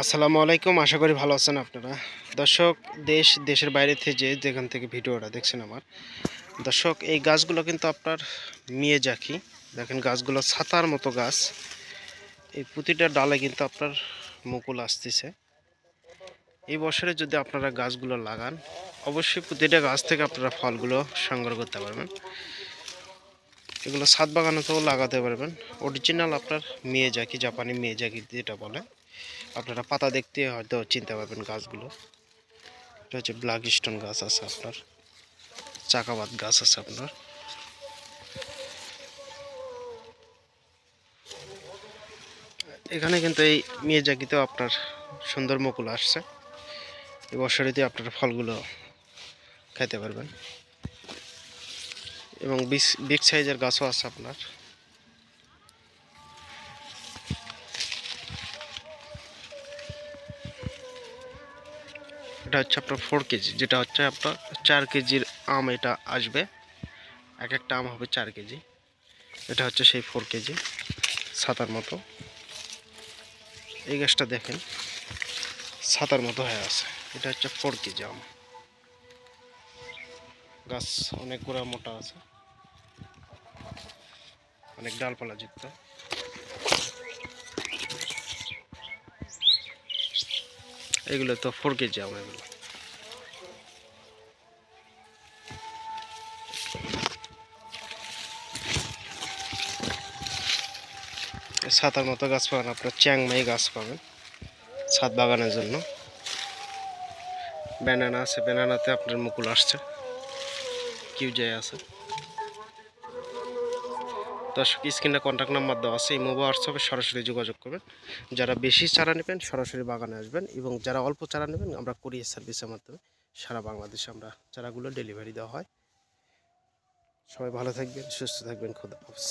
আসসালামু আলাইকুম। আশা করি ভালো আছেন আপনারা। দর্শক, দেশের বাইরে থেকে যেখান থেকে ভিডিওটা দেখছেন আমার দর্শক, এই গাছগুলো কিন্তু আপনার মিয়াজাকি। দেখেন গাছগুলো ছাতার মতো গাছ। এই প্রতিটা ডালে কিন্তু আপনার মুকুল আসতেছে। এই বছরে যদি আপনারা গাছগুলো লাগান, অবশ্যই প্রতিটা গাছ থেকে আপনারা ফলগুলো সংগ্রহ করতে পারবেন। এগুলো ছাদ বাগানেতেও লাগাতে পারবেন। অরিজিনাল আপনার মিয়াজাকি, জাপানি মিয়াজাকি যেটা বলে, আপনারা পাতা দেখতে হয়তো চিনতে পারবেন গাছগুলো। এটা হচ্ছে ব্ল্যাক স্টোন গাছ আছে, আপনার চাকাবাদ গাছ আছে আপনার। এখানে কিন্তু এই মিয়াজাকিতেও আপনার সুন্দর মুকুল আসছে। এই বছরেতে আপনার ফলগুলো খেতে পারবেন। এবং বিগ সাইজের গাছও আছে আপনার। এটা হচ্ছে আপনার 4 কেজি, যেটা হচ্ছে আপনার 4 কেজির আম এটা আসবে। এক একটা আম হবে 4 কেজি। এটা হচ্ছে সেই 4 কেজি ছাতার মতো। এই গাছটা দেখেন ছাতার মতো হয়ে আছে। এটা হচ্ছে 4 কেজি আম। গাছ অনেক গোড়া মোটা আছে, অনেক ডালপালা যুক্ত। এগুলো তো 4 কেজি আম। এগুলো ছাতার মতো গাছ পাবেন আপনার, চ্যাংমাই গাছ পাবেন ছাদ বাগানের জন্য। ব্যানানা আছে, ব্যানানাতে আপনার মুকুল আসছে। কিউজাই আছে। দর্শক, স্ক্রিনে কন্ট্যাক্ট নাম্বার দেওয়া আছে, এই মোবাইল হোয়াটসঅ্যাপে সরাসরি যোগাযোগ করবেন। যারা বেশি চারা নেবেন সরাসরি বাগানে আসবেন, এবং যারা অল্প চারা নেবেন আমরা কুরিয়ার সার্ভিসের মাধ্যমে সারা বাংলাদেশে আমরা চারাগুলো ডেলিভারি দেওয়া হয়। সবাই ভালো থাকবেন, সুস্থ থাকবেন। খোদা হাফেজ।